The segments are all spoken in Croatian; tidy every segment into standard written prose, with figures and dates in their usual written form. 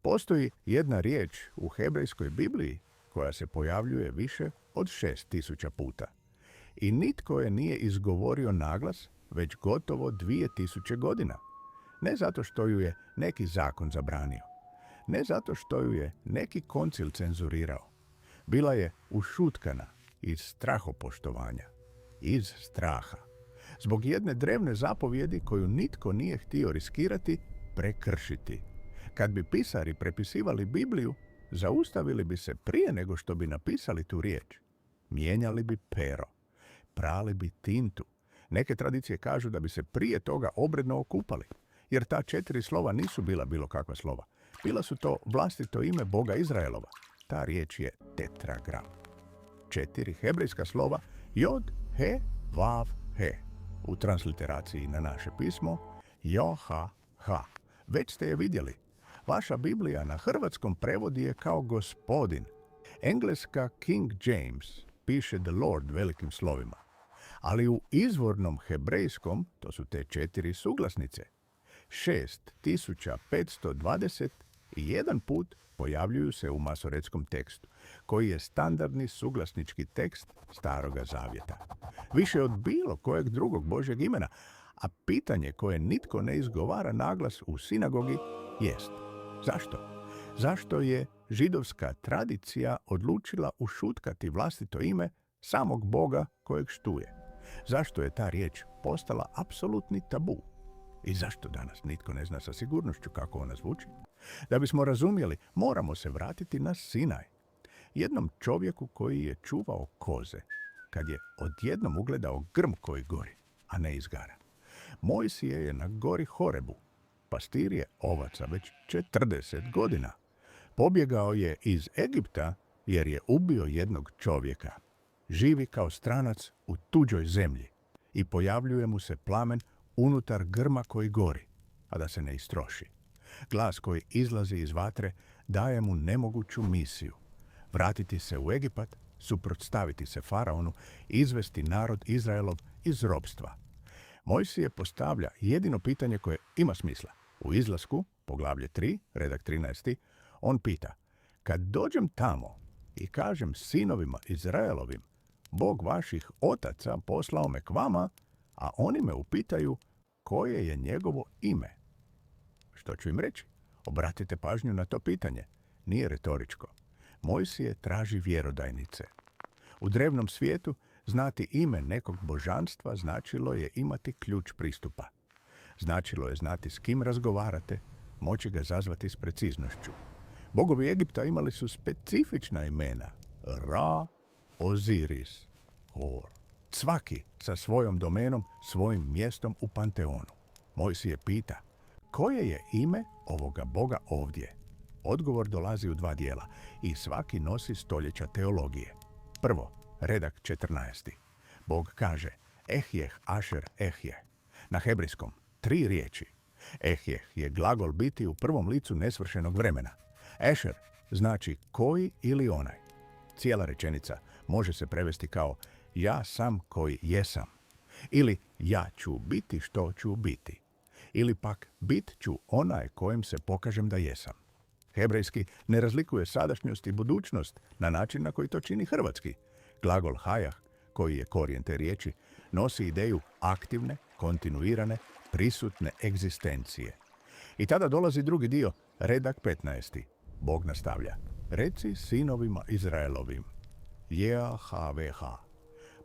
Postoji jedna riječ u hebrejskoj Bibliji koja se pojavljuje više od 6000 puta. I nitko je nije izgovorio naglas već gotovo 2000 godina. Ne zato što ju je neki zakon zabranio. Ne zato što ju je neki koncil cenzurirao. Bila je ušutkana iz strahopoštovanja, iz straha. Zbog jedne drevne zapovjedi koju nitko nije htio riskirati, prekršiti. Kad bi pisari prepisivali Bibliju, zaustavili bi se prije nego što bi napisali tu riječ. Mijenjali bi pero, prali bi tintu. Neke tradicije kažu da bi se prije toga obredno okupali, jer ta 4 slova nisu bila bilo kakva slova. Bila su to vlastito ime Boga Izraelova. Ta riječ je tetragram. 4 hebrejska slova jod, he, vav, he. U transliteraciji na naše pismo jo, ha, ha. Već ste je vidjeli. Vaša Biblija na hrvatskom prevodi je kao gospodin. Engleska King James piše the Lord velikim slovima. Ali u izvornom hebrejskom, to su te 4 suglasnice, 6521 put pojavljuju se u masoretskom tekstu, koji je standardni suglasnički tekst Staroga Zavjeta. Više od bilo kojeg drugog Božjeg imena, a pitanje koje nitko ne izgovara naglas u sinagogi jest: zašto? Zašto je židovska tradicija odlučila ušutkati vlastito ime samog Boga kojeg štuje? Zašto je ta riječ postala apsolutni tabu? I zašto danas nitko ne zna sa sigurnošću kako ona zvuči? Da bismo razumjeli, moramo se vratiti na Sinaj. Jednom čovjeku koji je čuvao koze, kad je odjednom ugledao grm koji gori, a ne izgara. Mojsije je na gori Horebu. Pastir je ovaca već 40 godina. Pobjegao je iz Egipta jer je ubio jednog čovjeka. Živi kao stranac u tuđoj zemlji i pojavljuje mu se plamen unutar grma koji gori, a da se ne istroši. Glas koji izlazi iz vatre daje mu nemoguću misiju: vratiti se u Egipat, suprotstaviti se faraonu, izvesti narod Izraelov iz ropstva. Mojsije postavlja jedino pitanje koje ima smisla. U Izlasku, poglavlje 3, redak 13, on pita: kad dođem tamo i kažem sinovima Izraelovim, Bog vaših otaca poslao me k vama, a oni me upitaju koje je njegovo ime. Što ću im reći? Obratite pažnju na to pitanje. Nije retoričko. Mojsije traži vjerodajnice. U drevnom svijetu znati ime nekog božanstva značilo je imati ključ pristupa. Značilo je znati s kim razgovarate, moći ga zazvati s preciznošću. Bogovi Egipta imali su specifična imena: Ra, Oziris, Hor. Svaki sa svojom domenom, svojim mjestom u panteonu. Mojsije pita: koje je ime ovoga Boga ovdje? Odgovor dolazi u 2 dijela i svaki nosi stoljeća teologije. Prvo, redak 14. Bog kaže: Ehjeh Ašer Ehjeh. Na hebrejskom 3 riječi. Ehjeh je glagol biti u prvom licu nesvršenog vremena. Ešer znači koji ili onaj. Cijela rečenica može se prevesti kao ja sam koji jesam. Ili ja ću biti što ću biti. Ili pak bit ću onaj kojim se pokažem da jesam. Hebrejski ne razlikuje sadašnjost i budućnost na način na koji to čini hrvatski. Glagol hajah, koji je korijen te riječi, nosi ideju aktivne, kontinuirane, prisutne egzistencije. I tada dolazi drugi dio, redak 15. Bog nastavlja: reci sinovima Izraelovim, JHVH,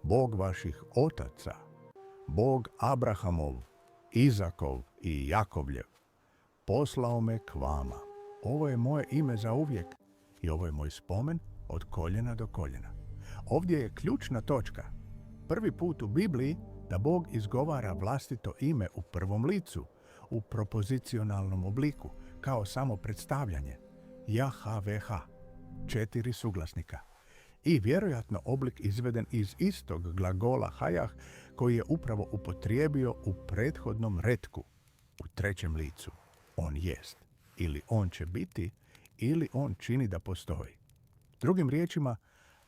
Bog vaših otaca, Bog Abrahamov, Izakov i Jakovljev, poslao me k vama. Ovo je moje ime za uvijek i ovo je moj spomen od koljena do koljena. Ovdje je ključna točka. Prvi put u Bibliji da Bog izgovara vlastito ime u prvom licu, u propozicionalnom obliku, kao samo predstavljanje. JHVH, 4 suglasnika. I vjerojatno oblik izveden iz istog glagola hajah koji je upravo upotrijebio u prethodnom retku, u 3. licu. On jest, ili on će biti, ili on čini da postoji. Drugim riječima,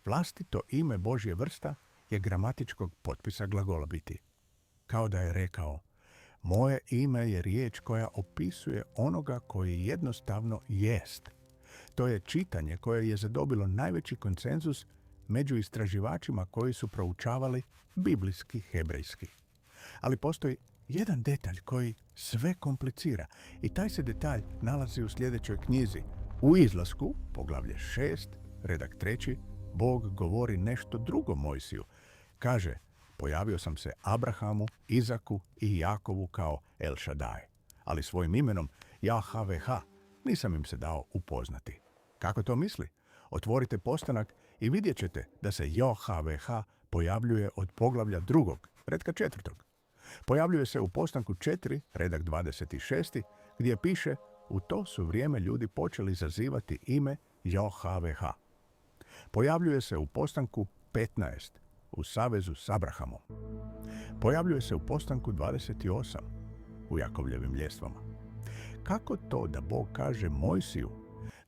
vlastito ime Božje vrsta je gramatičkog potpisa glagola biti. Kao da je rekao: Moje ime je riječ koja opisuje onoga koji jednostavno jest. To je čitanje koje je zadobilo najveći konsenzus među istraživačima koji su proučavali biblijski hebrejski. Ali postoji jedan detalj koji sve komplicira i taj se detalj nalazi u sljedećoj knjizi. U Izlasku, poglavlje 6, redak 3, Bog govori nešto drugo Mojsiju. Kaže, pojavio sam se Abrahamu, Izaku i Jakovu kao El Shaddai, ali svojim imenom JHVH nisam im se dao upoznati. Kako to misli? Otvorite postanak i vidjet ćete da se JHVH pojavljuje od poglavlja 2, redka 4. Pojavljuje se u postanku 4, redak 26, gdje piše u to su vrijeme ljudi počeli zazivati ime JHVH. Pojavljuje se u postanku 15, u savezu s Abrahamom. Pojavljuje se u postanku 28, u Jakovljevim ljestvama. Kako to da Bog kaže Mojsiju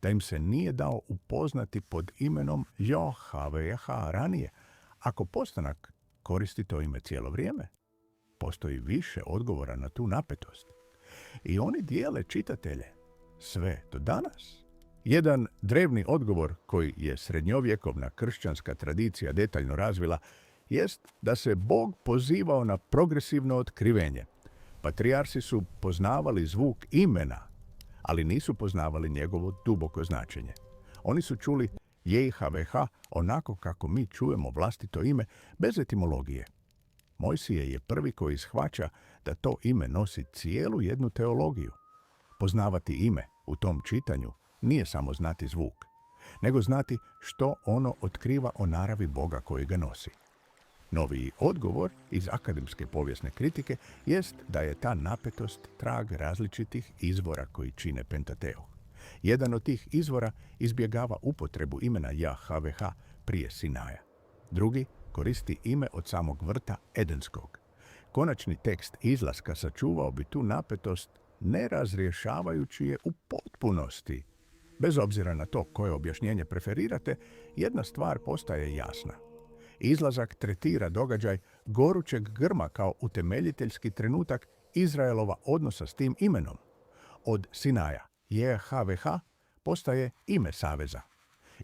da im se nije dao upoznati pod imenom JHVH ranije, ako postanak koristi to ime cijelo vrijeme? Postoji više odgovora na tu napetost. I oni dijele čitatelje sve do danas. Jedan drevni odgovor koji je srednjovjekovna kršćanska tradicija detaljno razvila jest da se Bog pozivao na progresivno otkrivenje. Patrijarsi su poznavali zvuk imena, ali nisu poznavali njegovo duboko značenje. Oni su čuli JHVH onako kako mi čujemo vlastito ime, bez etimologije. Mojsije je prvi koji shvaća da to ime nosi cijelu jednu teologiju. Poznavati ime u tom čitanju nije samo znati zvuk, nego znati što ono otkriva o naravi Boga koji ga nosi. Noviji odgovor iz akademske povijesne kritike jest da je ta napetost trag različitih izvora koji čine Pentateuh. Jedan od tih izvora izbjegava upotrebu imena JHVH prije Sinaja. Drugi koristi ime od samog vrta Edenskog. Konačni tekst Izlaska sačuvao bi tu napetost ne razrješavajući je u potpunosti. Bez obzira na to koje objašnjenje preferirate, jedna stvar postaje jasna. Izlazak tretira događaj gorućeg grma kao utemeljiteljski trenutak Izraelova odnosa s tim imenom. Od Sinaja JHVH postaje ime saveza.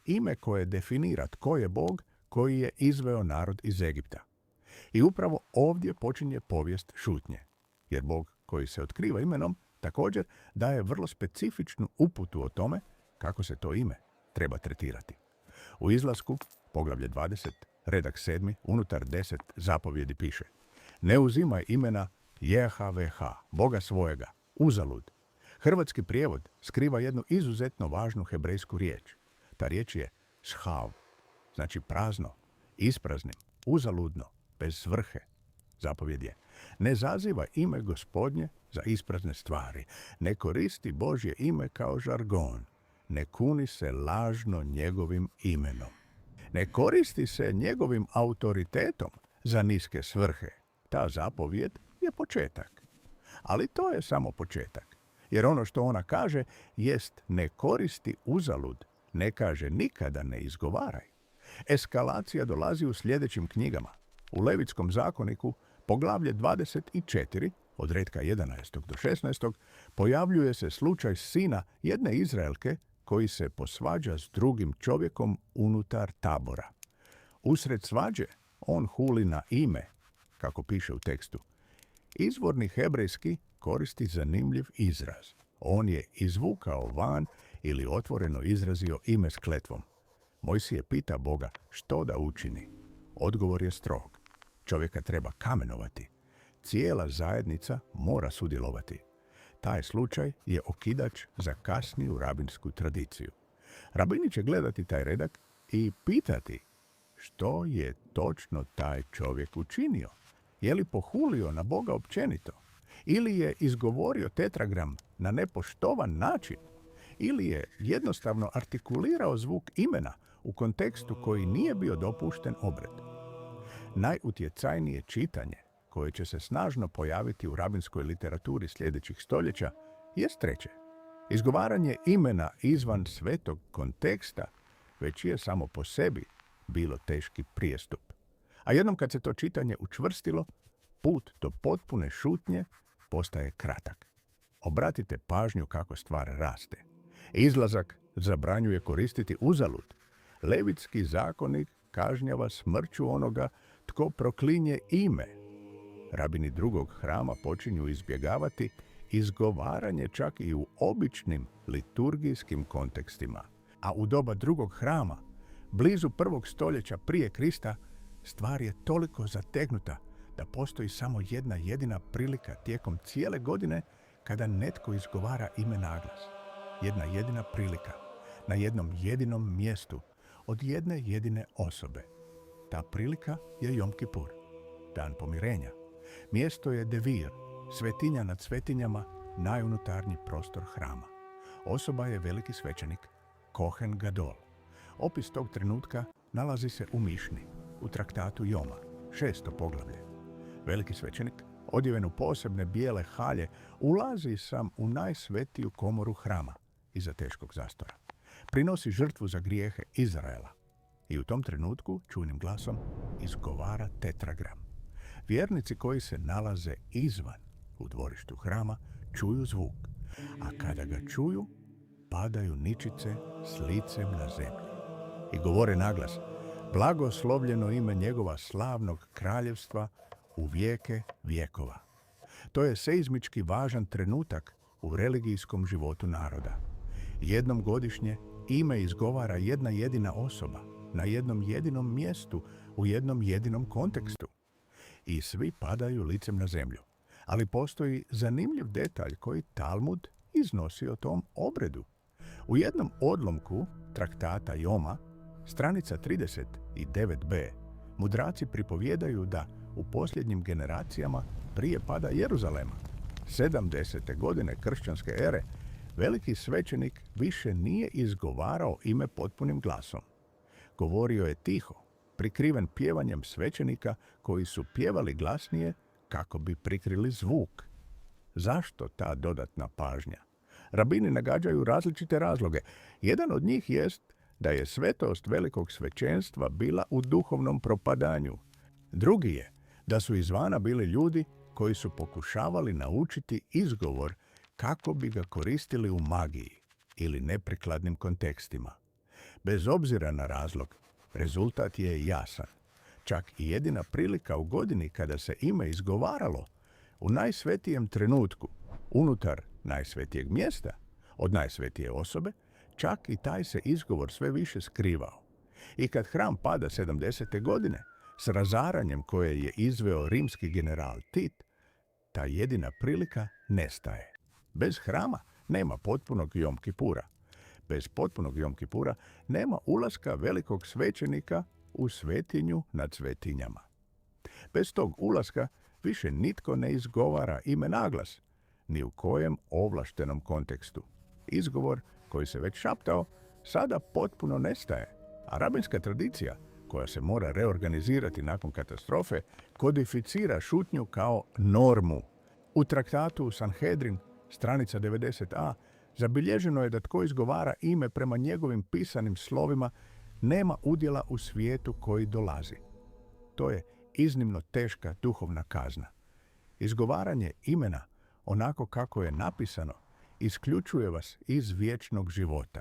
Ime koje definira tko je Bog koji je izveo narod iz Egipta. I upravo ovdje počinje povijest šutnje. Jer Bog koji se otkriva imenom također daje vrlo specifičnu uputu o tome kako se to ime treba tretirati. U Izlasku, poglavlje 20, redak 7, unutar 10 zapovjedi piše: ne uzimaj imena JHVH, Boga svojega, uzalud. Hrvatski prijevod skriva jednu izuzetno važnu hebrejsku riječ. Ta riječ je shav, znači prazno, ispraznim, uzaludno, bez svrhe. Zapovjed je: ne zaziva ime Gospodnje za isprazne stvari, ne koristi Božje ime kao žargon, ne kuni se lažno njegovim imenom. Ne koristi se njegovim autoritetom za niske svrhe. Ta zapovjed je početak. Ali to je samo početak. Jer ono što ona kaže jest ne koristi uzalud, ne kaže nikada ne izgovaraj. Eskalacija dolazi u sljedećim knjigama. U Levitskom zakoniku, poglavlje 24, od redka 11. do 16. pojavljuje se slučaj sina jedne Izraelke koji se posvađa s drugim čovjekom unutar tabora. Usred svađe on huli na ime, kako piše u tekstu. Izvorni hebrejski koristi zanimljiv izraz. On je izvukao van ili otvoreno izrazio ime s kletvom. Mojsije pita Boga što da učini. Odgovor je strog. Čovjeka treba kamenovati. Cijela zajednica mora sudjelovati. Taj slučaj je okidač za kasniju rabinsku tradiciju. Rabini će gledati taj redak i pitati što je točno taj čovjek učinio. Je li pohulio na Boga općenito? Ili je izgovorio tetragram na nepoštovan način? Ili je jednostavno artikulirao zvuk imena u kontekstu koji nije bio dopušten obred? Najutjecajnije čitanje, koje će se snažno pojaviti u rabinskoj literaturi sljedećih stoljeća, jest treće. Izgovaranje imena izvan svetog konteksta već je samo po sebi bilo teški prijestup. A jednom kad se to čitanje učvrstilo, put do potpune šutnje postaje kratak. Obratite pažnju kako stvar raste. Izlazak zabranjuje koristiti uzalud. Levitski zakonik kažnjava smrću onoga tko proklinje ime. Rabini drugog hrama počinju izbjegavati izgovaranje čak i u običnim liturgijskim kontekstima. A u doba drugog hrama, blizu 1. stoljeća prije Krista, stvar je toliko zategnuta da postoji samo jedna jedina prilika tijekom cijele godine kada netko izgovara ime naglas. Jedna jedina prilika, na jednom jedinom mjestu, od jedne jedine osobe. Ta prilika je Jom Kipur, dan pomirenja. Mjesto je Devir, svetinja nad svetinjama, najunutarnji prostor hrama. Osoba je veliki svećenik, Kohen Gadol. Opis tog trenutka nalazi se u Mišni, u traktatu Joma, 6. poglavlje. Veliki svećenik, odjeven u posebne bijele halje, ulazi sam u najsvetiju komoru hrama, iza teškog zastora. Prinosi žrtvu za grijehe Izraela i u tom trenutku čujnim glasom izgovara tetragram. Vjernici koji se nalaze izvan u dvorištu hrama čuju zvuk, a kada ga čuju, padaju ničice s licem na zemlji i govore naglas: blagoslovljeno ime njegova slavnog kraljevstva u vijeke vjekova. To je seizmički važan trenutak u religijskom životu naroda. Jednom godišnje ime izgovara jedna jedina osoba, na jednom jedinom mjestu, u jednom jedinom kontekstu. I svi padaju licem na zemlju. Ali postoji zanimljiv detalj koji Talmud iznosi o tom obredu. U jednom odlomku traktata Joma, stranica 39b, mudraci pripovjedaju da u posljednjim generacijama prije pada Jeruzalema, 70. godine kršćanske ere, veliki svećenik više nije izgovarao ime potpunim glasom. Govorio je tiho, prikriven pjevanjem svećenika koji su pjevali glasnije kako bi prikrili zvuk. Zašto ta dodatna pažnja? Rabini nagađaju različite razloge. Jedan od njih jest da je svetost velikog svećenstva bila u duhovnom propadanju. Drugi je da su izvana bili ljudi koji su pokušavali naučiti izgovor kako bi ga koristili u magiji ili neprikladnim kontekstima. Bez obzira na razlog, rezultat je jasan. Čak i jedina prilika u godini kada se ime izgovaralo, u najsvetijem trenutku, unutar najsvetijeg mjesta, od najsvetije osobe, čak i taj se izgovor sve više skrivao. I kad hram pada 70. godine, s razaranjem koje je izveo rimski general Tit, ta jedina prilika nestaje. Bez hrama nema potpunog Jom Kipura. Bez potpunog Jom Kipura nema ulaska velikog svećenika u svetinju nad svetinjama. Bez tog ulaska više nitko ne izgovara ime naglas, ni u kojem ovlaštenom kontekstu. Izgovor koji se već šaptao sada potpuno nestaje, a rabinska tradicija, koja se mora reorganizirati nakon katastrofe, kodificira šutnju kao normu. U traktatu Sanhedrin, stranica 90a, zabilježeno je da tko izgovara ime prema njegovim pisanim slovima nema udjela u svijetu koji dolazi. To je iznimno teška duhovna kazna. Izgovaranje imena onako kako je napisano isključuje vas iz vječnog života.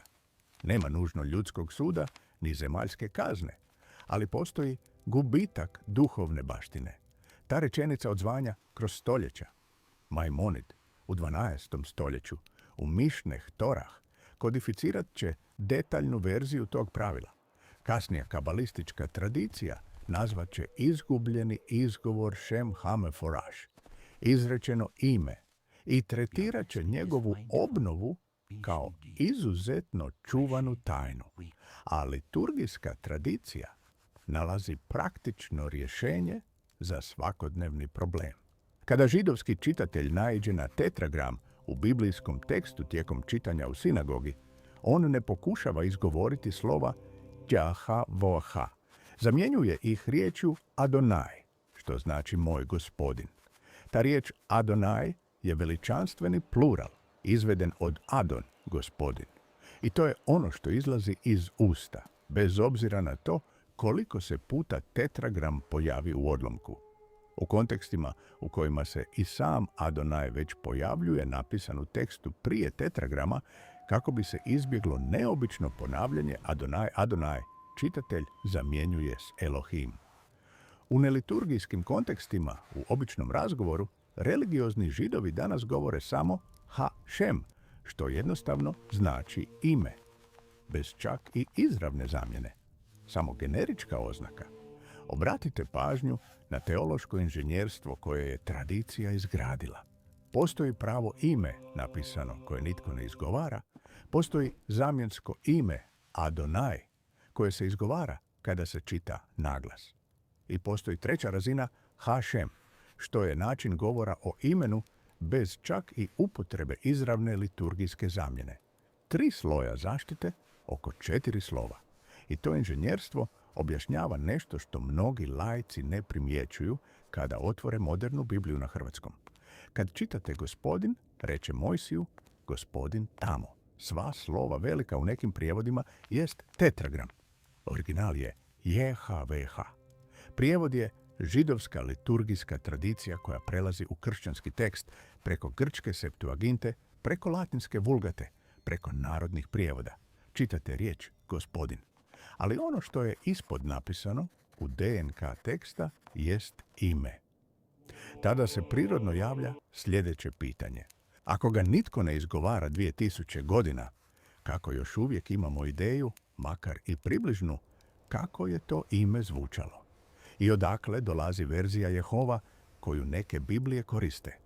Nema nužno ljudskog suda ni zemaljske kazne, ali postoji gubitak duhovne baštine. Ta rečenica odzvanja kroz stoljeća. Majmonid u 12. stoljeću u Mišneh Torah kodificirat će detaljnu verziju tog pravila. Kasnija kabalistička tradicija nazvat će izgubljeni izgovor Shem Hameforaš, izrečeno ime, i tretirat će njegovu obnovu kao izuzetno čuvanu tajnu. A liturgijska tradicija nalazi praktično rješenje za svakodnevni problem. Kada židovski čitatelj naiđe na tetragram u biblijskom tekstu tijekom čitanja u sinagogi, on ne pokušava izgovoriti slova Jaha Voha. Zamjenjuje ih riječju Adonai, što znači moj gospodin. Ta riječ Adonai je veličanstveni plural, izveden od Adon, gospodin. I to je ono što izlazi iz usta, bez obzira na to koliko se puta tetragram pojavi u odlomku. U kontekstima u kojima se i sam Adonai već pojavljuje napisan u tekstu prije tetragrama, kako bi se izbjeglo neobično ponavljanje Adonai, Adonai, čitatelj zamjenjuje s Elohim. U neliturgijskim kontekstima, u običnom razgovoru, religiozni Židovi danas govore samo Ha-Šem, što jednostavno znači ime, bez čak i izravne zamjene, samo generička oznaka. Obratite pažnju na teološko inženjerstvo koje je tradicija izgradila. Postoji pravo ime napisano koje nitko ne izgovara, postoji zamjensko ime Adonai koje se izgovara kada se čita naglas. I postoji treća razina Ha-Šem, što je način govora o imenu bez čak i upotrebe izravne liturgijske zamjene. 3 sloja zaštite oko 4 slova. I to inženjerstvo objašnjava nešto što mnogi laici ne primjećuju kada otvore modernu Bibliju na hrvatskom. Kad čitate gospodin, reče Mojsiju, gospodin tamo. Sva slova velika u nekim prijevodima jest tetragram. Original je JHVH. Prijevod je židovska liturgijska tradicija koja prelazi u kršćanski tekst preko grčke Septuaginte, preko latinske Vulgate, preko narodnih prijevoda. Čitate riječ gospodin. Ali ono što je ispod napisano u DNK teksta jest ime. Tada se prirodno javlja sljedeće pitanje. Ako ga nitko ne izgovara 2000 godina, kako još uvijek imamo ideju, makar i približnu, kako je to ime zvučalo? I odakle dolazi verzija Jehova koju neke Biblije koriste?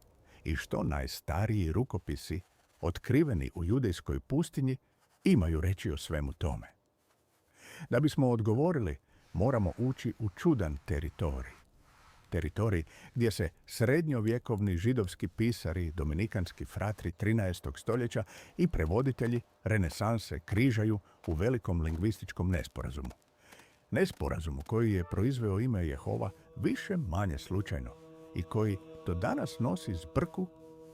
I što najstariji rukopisi, otkriveni u judejskoj pustinji, imaju reći o svemu tome? Da bismo odgovorili, moramo ući u čudan teritorij. Teritorij gdje se srednjovjekovni židovski pisari, dominikanski fratri 13. stoljeća i prevoditelji renesanse križaju u velikom lingvističkom nesporazumu. Nesporazumu koji je proizveo ime Jehova više manje slučajno i koji do danas nosi zbrku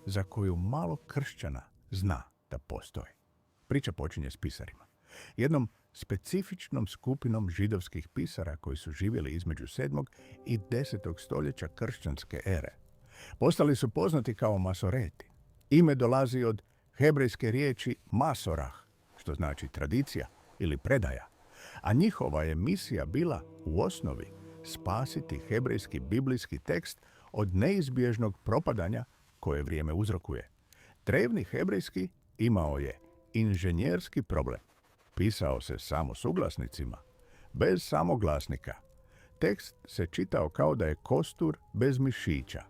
za koju malo kršćana zna da postoji. Priča počinje s pisarima. Jednom specifičnom skupinom židovskih pisara koji su živjeli između 7. i 10. stoljeća kršćanske ere. Postali su poznati kao Masoreti. Ime dolazi od hebrejske riječi Masorah, što znači tradicija ili predaja, a njihova je misija bila u osnovi spasiti hebrejski biblijski tekst od neizbježnog propadanja koje vrijeme uzrokuje. Drevni hebrejski imao je inženjerski problem. Pisao se samo suglasnicima, bez samoglasnika. Tekst se čitao kao da je kostur bez mišića.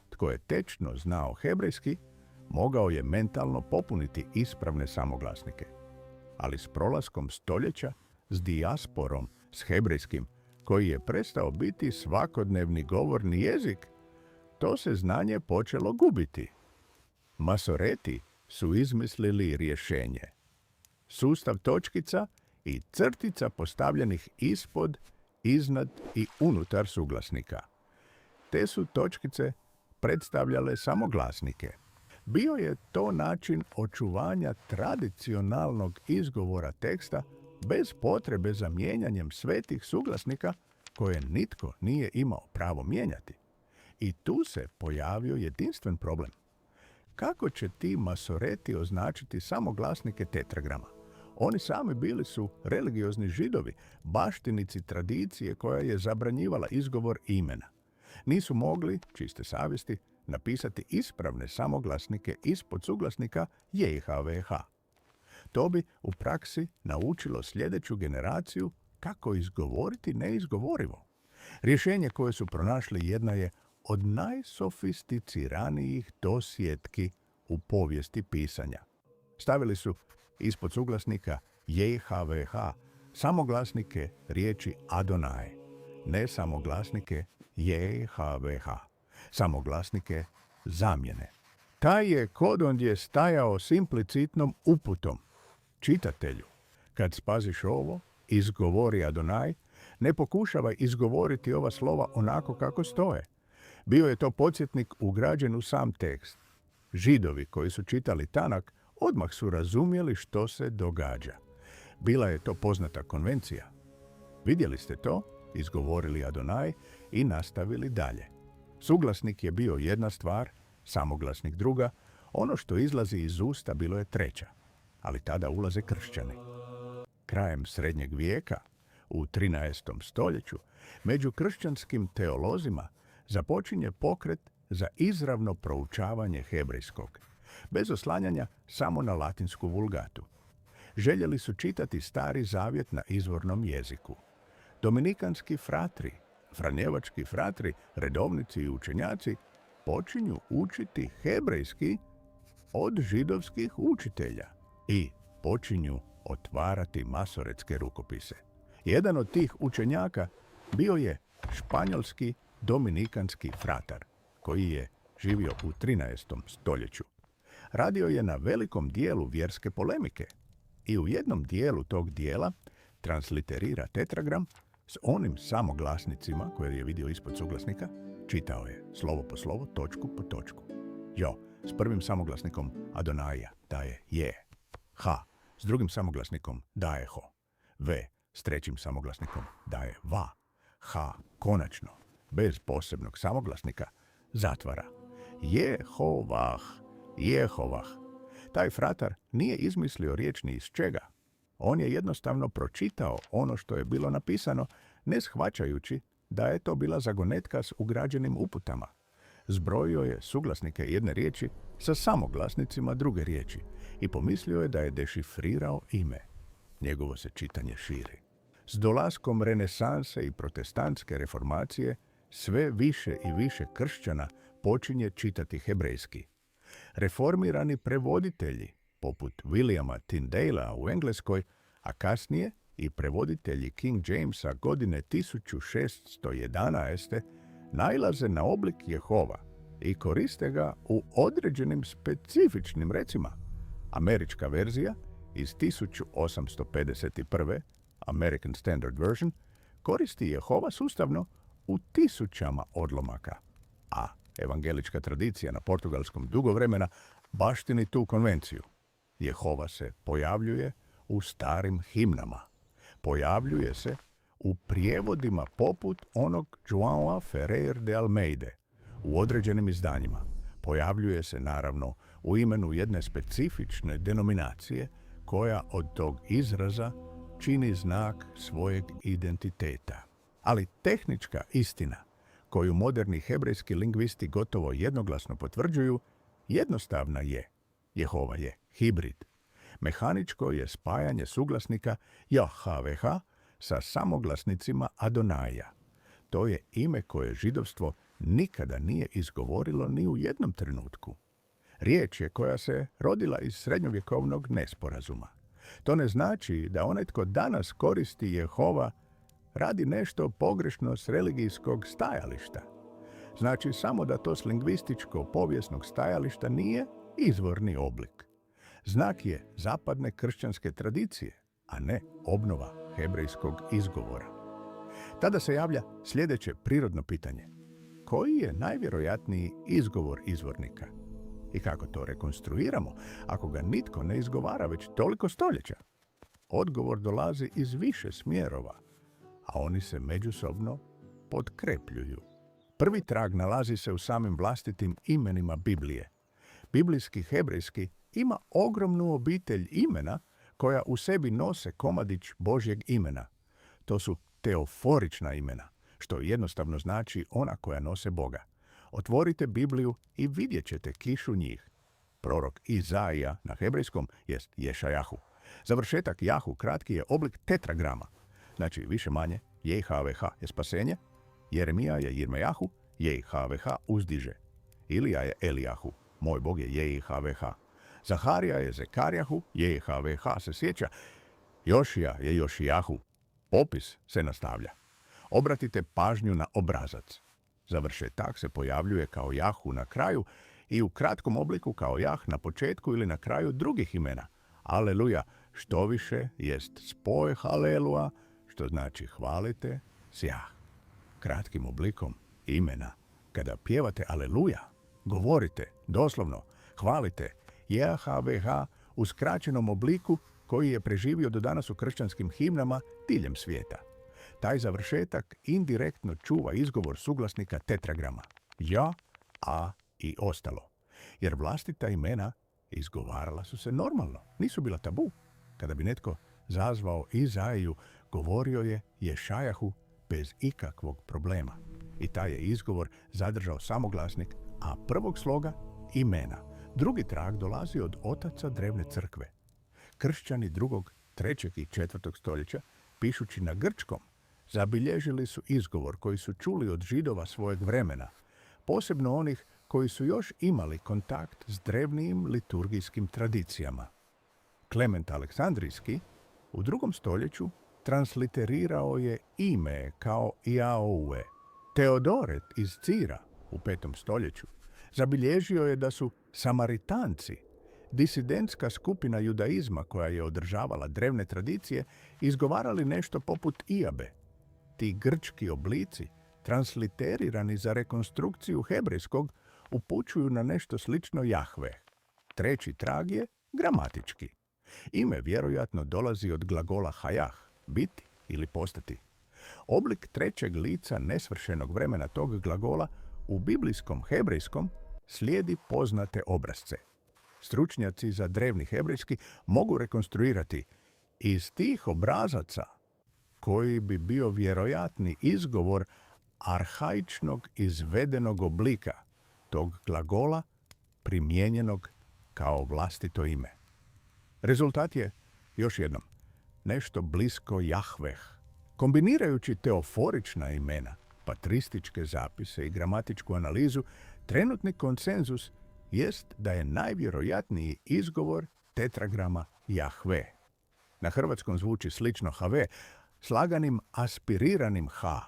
Tko je tečno znao hebrejski, mogao je mentalno popuniti ispravne samoglasnike. Ali s prolaskom stoljeća, s dijasporom, s hebrejskim, koji je prestao biti svakodnevni govorni jezik, to se znanje počelo gubiti. Masoreti su izmislili rješenje. Sustav točkica i crtica postavljenih ispod, iznad i unutar suglasnika. Te su točkice predstavljale samoglasnike. Bio je to način očuvanja tradicionalnog izgovora teksta bez potrebe za mijenjanjem svetih suglasnika koje nitko nije imao pravo mijenjati. I tu se pojavio jedinstven problem. Kako će ti Masoreti označiti samoglasnike tetragrama? Oni sami bili su religiozni Židovi, baštinici tradicije koja je zabranjivala izgovor imena. Nisu mogli, čiste savjesti, napisati ispravne samoglasnike ispod suglasnika JHVH. To bi u praksi naučilo sljedeću generaciju kako izgovoriti neizgovorivo. Rješenje koje su pronašli jedna je od najsofisticiranijih dosjetki u povijesti pisanja. Stavili su ispod suglasnika JHVH samoglasnike riječi Adonai, ne samoglasnike JHVH, samoglasnike zamjene. Taj je kod ondje stajao s implicitnom uputom. Čitatelju, kad spaziš ovo, izgovori Adonai, ne pokušavaj izgovoriti ova slova onako kako stoje. Bio je to podsjetnik ugrađen u sam tekst. Židovi koji su čitali Tanak odmah su razumjeli što se događa. Bila je to poznata konvencija. Vidjeli ste to, izgovorili Adonai i nastavili dalje. Suglasnik je bio jedna stvar, samoglasnik druga, ono što izlazi iz usta bilo je treća, ali tada ulaze kršćani. Krajem srednjeg vijeka, u 13. stoljeću, među kršćanskim teolozima započinje pokret za izravno proučavanje hebrejskog, bez oslanjanja samo na latinsku vulgatu. Željeli su čitati Stari zavjet na izvornom jeziku. Dominikanski fratri, franjevački fratri, redovnici i učenjaci počinju učiti hebrejski od židovskih učitelja i počinju otvarati masoretske rukopise. Jedan od tih učenjaka bio je španjolski dominikanski fratar, koji je živio u 13. stoljeću. Radio je na velikom dijelu vjerske polemike i u jednom dijelu tog dijela transliterira tetragram s onim samoglasnicima koje je vidio ispod suglasnika, čitao je slovo po slovo, točku po točku. Jo, s prvim samoglasnikom Adonaja daje je, ha, s drugim samoglasnikom daje ho, ve, s trećim samoglasnikom daje va, ha, konačno, bez posebnog samoglasnika, zatvara. Jehovah, Jehovah. Taj fratar nije izmislio riječ ni iz čega. On je jednostavno pročitao ono što je bilo napisano, ne shvaćajući da je to bila zagonetka s ugrađenim uputama. Zbrojio je suglasnike jedne riječi sa samoglasnicima druge riječi i pomislio je da je dešifrirao ime. Njegovo se čitanje širi. S dolaskom renesanse i protestantske reformacije sve više i više kršćana počinje čitati hebrejski. Reformirani prevoditelji, poput Williama Tyndalea u Engleskoj, a kasnije i prevoditelji King Jamesa godine 1611. nailaze na oblik Jehova i koriste ga u određenim specifičnim recima. Američka verzija iz 1851. American Standard Version koristi Jehova sustavno u 1000 odlomaka, a evangelička tradicija na portugalskom dugo vremena baštini tu konvenciju. Jehova se pojavljuje u starim himnama. Pojavljuje se u prijevodima poput onog João Ferreira de Almeida u određenim izdanjima. Pojavljuje se naravno u imenu jedne specifične denominacije koja od tog izraza čini znak svojeg identiteta. Ali tehnička istina, koju moderni hebrejski lingvisti gotovo jednoglasno potvrđuju, jednostavna je. Jehova je hibrid. Mehaničko je spajanje suglasnika JHVH sa samoglasnicima Adonaja. To je ime koje židovstvo nikada nije izgovorilo ni u jednom trenutku. Riječ je koja se rodila iz srednjovjekovnog nesporazuma. To ne znači da onaj tko danas koristi Jehova radi nešto pogrešno s religijskog stajališta. Znači samo da to s lingvističko-povijesnog stajališta nije izvorni oblik. Znak je zapadne kršćanske tradicije, a ne obnova hebrejskog izgovora. Tada se javlja sljedeće prirodno pitanje. Koji je najvjerojatniji izgovor izvornika? I kako to rekonstruiramo, ako ga nitko ne izgovara već toliko stoljeća? Odgovor dolazi iz više smjerova, a oni se međusobno potkrepljuju. Prvi trag nalazi se u samim vlastitim imenima Biblije. Biblijski hebrejski ima ogromnu obitelj imena koja u sebi nose komadić Božjeg imena. To su teoforična imena, što jednostavno znači ona koja nose Boga. Otvorite Bibliju i vidjet ćete kišu njih. Prorok Izaija na hebrejskom jest Ješajahu. Završetak Jahu kratki je oblik tetragrama. Znači više manje JHVH je spasenje, Jeremija je Jirmejahu, JHVH uzdiže. Ilija je Elijahu, moj Bog je JHVH. Zaharija je Zekarjahu, JHVH se sjeća. Jošija je Jošijahu. Popis se nastavlja. Obratite pažnju na obrazac. Završetak se pojavljuje kao Jahu na kraju i u kratkom obliku kao Jah na početku ili na kraju drugih imena. Aleluja, što više jest spoj halelua, što znači hvalite s Jah. Kratkim oblikom imena. Kada pjevate Aleluja, govorite, doslovno, hvalite JHVH u skraćenom obliku koji je preživio do danas u kršćanskim himnama diljem svijeta. Taj završetak indirektno čuva izgovor suglasnika tetragrama. ja, a i ostalo. Jer vlastita imena izgovarala su se normalno, nisu bila tabu. Kada bi netko zazvao Izaiju, govorio je Ješajahu bez ikakvog problema. I taj je izgovor zadržao samoglasnik, a prvog sloga imena. Drugi trag dolazi od otaca drevne crkve. Kršćani drugog, trećeg i četvrtog stoljeća, pišući na grčkom, zabilježili su izgovor koji su čuli od Židova svojeg vremena, posebno onih koji su još imali kontakt s drevnijim liturgijskim tradicijama. Klement Aleksandrijski u drugom stoljeću transliterirao je ime kao Iaoue. Teodoret iz Cira u 5. stoljeću zabilježio je da su Samaritanci, disidentska skupina judaizma koja je održavala drevne tradicije, izgovarali nešto poput Iabe. Ti grčki oblici, transliterirani za rekonstrukciju hebrejskog, upućuju na nešto slično Jahve. Treći trag je gramatički. Ime vjerojatno dolazi od glagola hajah, biti ili postati. Oblik trećeg lica nesvršenog vremena tog glagola u biblijskom hebrejskom slijedi poznate obrazce. Stručnjaci za drevni hebrejski mogu rekonstruirati iz tih obrazaca koji bi bio vjerojatni izgovor arhaičnog izvedenog oblika tog glagola primijenjenog kao vlastito ime. Rezultat je, još jednom, nešto blisko Jahveh. Kombinirajući teoforična imena, patrističke zapise i gramatičku analizu, trenutni konsenzus jest da je najvjerojatniji izgovor tetragrama Jahve. Na hrvatskom zvuči slično Have, s laganim aspiriranim H.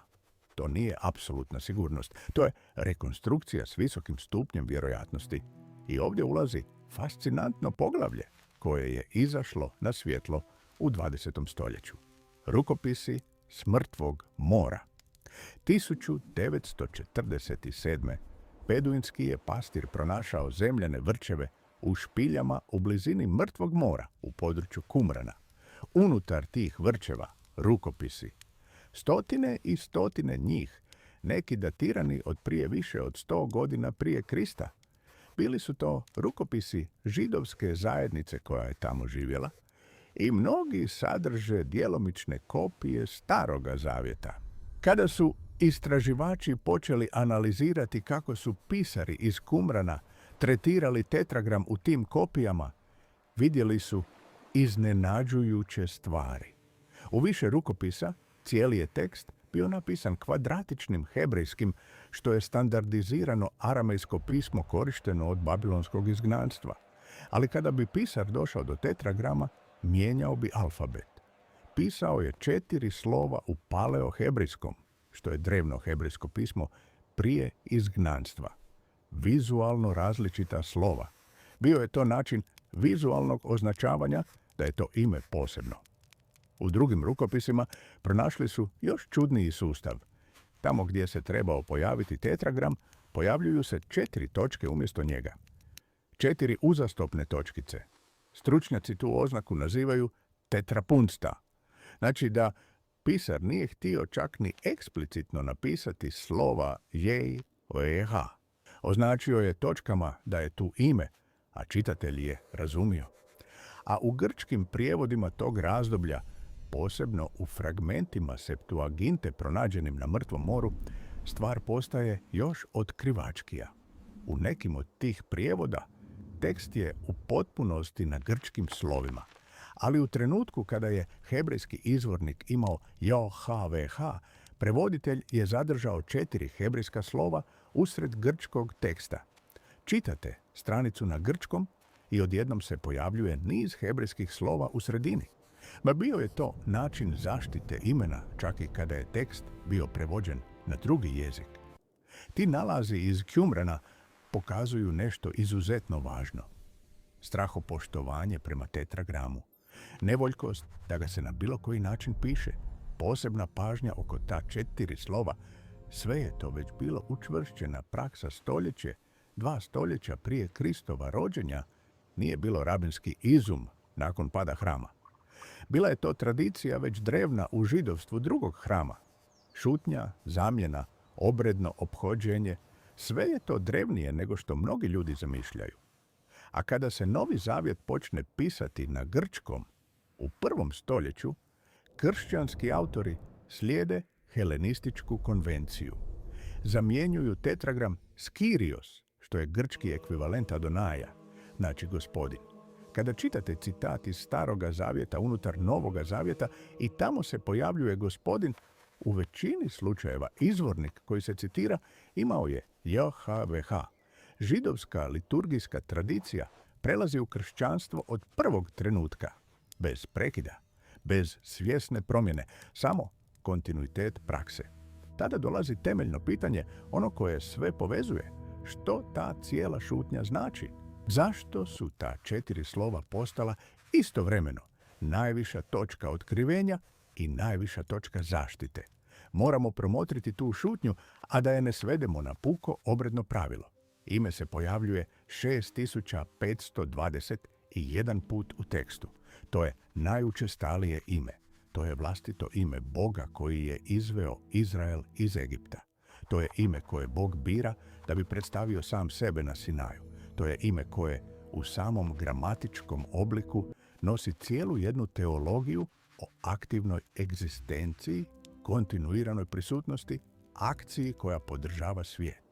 To nije apsolutna sigurnost. To je rekonstrukcija s visokim stupnjem vjerojatnosti. I ovdje ulazi fascinantno poglavlje koje je izašlo na svjetlo u 20. stoljeću. Rukopisi s mrtvog mora. 1947. beduinski je pastir pronašao zemljane vrčeve u špiljama u blizini mrtvog mora u području Kumrana. Unutar tih vrčeva rukopisi. Stotine i stotine njih, neki datirani od prije više od 100 godina prije Krista. Bili su to rukopisi židovske zajednice koja je tamo živjela i mnogi sadrže djelomične kopije Staroga zavjeta. Kada su istraživači počeli analizirati kako su pisari iz Kumrana tretirali tetragram u tim kopijama, vidjeli su iznenađujuće stvari. U više rukopisa cijeli je tekst bio napisan kvadratičnim hebrejskim, što je standardizirano aramejsko pismo korišteno od babilonskog izgnanstva. Ali kada bi pisar došao do tetragrama, mijenjao bi alfabet. Pisao je 4 slova u paleohebrejskom, što je drevno hebrejsko pismo, prije izgnanstva. Vizualno različita slova. Bio je to način vizualnog označavanja da je to ime posebno. U drugim rukopisima pronašli su još čudniji sustav. Tamo gdje se trebao pojaviti tetragram, pojavljuju se 4 točke umjesto njega. 4 uzastopne točkice. Stručnjaci tu oznaku nazivaju tetrapunsta. Znači da pisar nije htio čak ni eksplicitno napisati slova jej, oeh. Označio je točkama da je tu ime, a čitatelj je razumio. A u grčkim prijevodima tog razdoblja, posebno u fragmentima Septuaginte pronađenim na mrtvom moru, stvar postaje još otkrivačkija. U nekim od tih prijevoda tekst je u potpunosti na grčkim slovima, ali u trenutku kada je hebrejski izvornik imao JHVH, prevoditelj je zadržao 4 hebrejska slova usred grčkog teksta. Čitate stranicu na grčkom i odjednom se pojavljuje niz hebrejskih slova u sredini. Ma bio je to način zaštite imena, čak i kada je tekst bio prevođen na drugi jezik. Ti nalazi iz Qumrana pokazuju nešto izuzetno važno. Strahopoštovanje prema tetragramu, nevoljkost da ga se na bilo koji način piše, posebna pažnja oko ta 4 slova, sve je to već bilo učvršćena praksa stoljeće, 2 stoljeća prije Kristova rođenja, nije bilo rabinski izum nakon pada hrama. Bila je to tradicija već drevna u židovstvu drugog hrama. Šutnja, zamjena, obredno ophođenje, Sve je to drevnije nego što mnogi ljudi zamišljaju. A kada se Novi Zavjet počne pisati na grčkom u 1. stoljeću, kršćanski autori slijede helenističku konvenciju. Zamjenjuju tetragram s Kyrios, što je grčki ekvivalent Adonaja, znači gospodin. Kada čitate citat iz Staroga Zavjeta unutar Novoga Zavjeta i tamo se pojavljuje gospodin, u većini slučajeva izvornik koji se citira imao je JHVH. Židovska liturgijska tradicija prelazi u kršćanstvo od prvog trenutka, bez prekida, bez svjesne promjene, samo kontinuitet prakse. Tada dolazi temeljno pitanje, ono koje sve povezuje. Što ta cijela šutnja znači? Zašto su ta 4 slova postala istovremeno najviša točka otkrivenja i najviša točka zaštite? Moramo promotriti tu šutnju, a da je ne svedemo na puko obredno pravilo. Ime se pojavljuje 6521 put u tekstu. To je najučestalije ime. To je vlastito ime Boga koji je izveo Izrael iz Egipta. To je ime koje Bog bira da bi predstavio sam sebe na Sinaju. To je ime koje u samom gramatičkom obliku nosi cijelu jednu teologiju o aktivnoj egzistenciji, kontinuiranoj prisutnosti, akciji koja podržava svijet.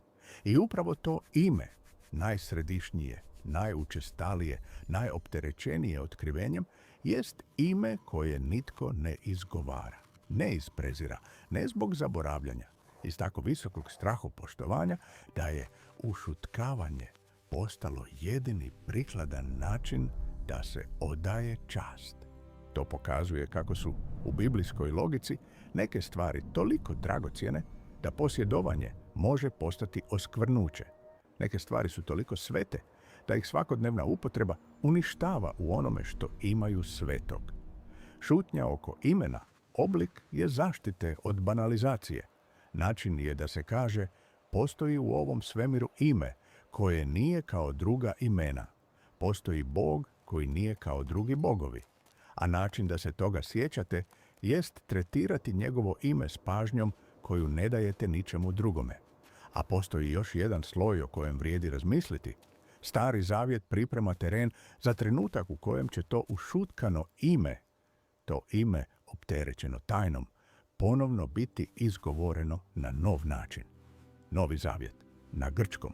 I upravo to ime, najsredišnjije, najučestalije, najopterećenije otkrivenjem, jest ime koje nitko ne izgovara, ne iz prezira, ne zbog zaboravljanja, iz tako visokog strahopoštovanja da je ušutkavanje postalo jedini prikladan način da se odaje čast. To pokazuje kako su u biblijskoj logici neke stvari toliko dragocjene da posjedovanje može postati oskvrnuće. Neke stvari su toliko svete da ih svakodnevna upotreba uništava u onome što imaju svetog. Šutnja oko imena, oblik je zaštite od banalizacije. Način je da se kaže, postoji u ovom svemiru ime koje nije kao druga imena. Postoji Bog koji nije kao drugi bogovi. A način da se toga sjećate jest tretirati njegovo ime s pažnjom koju ne dajete ničemu drugome. A postoji još jedan sloj o kojem vrijedi razmisliti. Stari Zavjet priprema teren za trenutak u kojem će to ušutkano ime, to ime opterećeno tajnom, ponovno biti izgovoreno na nov način. Novi Zavjet, na grčkom,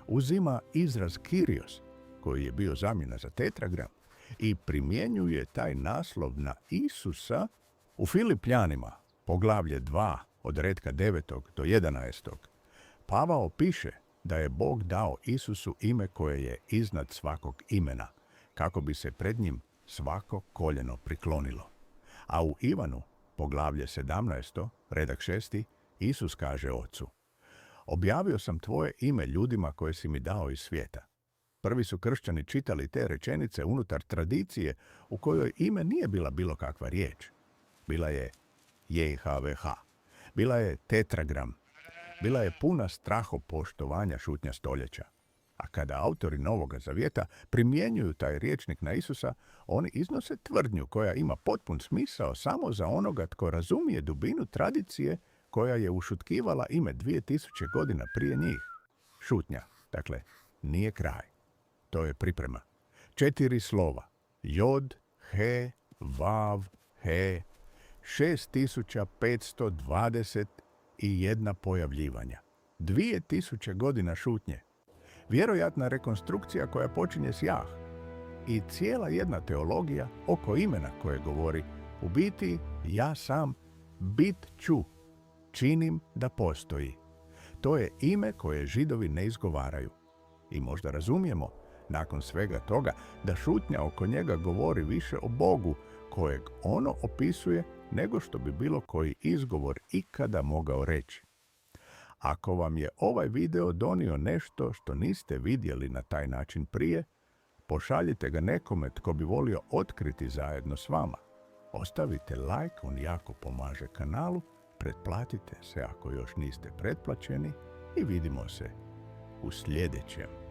uzima izraz Kyrios, koji je bio zamjena za tetragram, i primjenjuje taj naslov na Isusa u Filipljanima, poglavlje 2, od retka 9. do 11. Pavao piše da je Bog dao Isusu ime koje je iznad svakog imena, kako bi se pred njim svako koljeno priklonilo. A u Ivanu, poglavlje 17, redak 6, Isus kaže Ocu: objavio sam tvoje ime ljudima koje si mi dao iz svijeta. Prvi su kršćani čitali te rečenice unutar tradicije u kojoj ime nije bila bilo kakva riječ. Bila je JHVH, bila je tetragram, bila je puna strahopoštovanja šutnja stoljeća. A kada autori Novoga Zavjeta primjenjuju taj rječnik na Isusa, oni iznose tvrdnju koja ima potpun smisao samo za onoga tko razumije dubinu tradicije koja je ušutkivala ime 2000 godina prije njih. Šutnja, dakle, nije kraj. To je priprema. 4 slova. Jod, he, vav, he. 6521 pojavljivanja. 2000 godina šutnje. Vjerojatna rekonstrukcija koja počinje s Jah. I cijela jedna teologija oko imena koje govori: u biti ja sam bit ću, činim da postoji. To je ime koje Židovi ne izgovaraju. I možda razumijemo, nakon svega toga, da šutnja oko njega govori više o Bogu kojeg ono opisuje nego što bi bilo koji izgovor ikada mogao reći. Ako vam je ovaj video donio nešto što niste vidjeli na taj način prije, pošaljite ga nekome tko bi volio otkriti zajedno s vama. Ostavite like, on jako pomaže kanalu, pretplatite se ako još niste pretplaćeni i vidimo se u sljedećem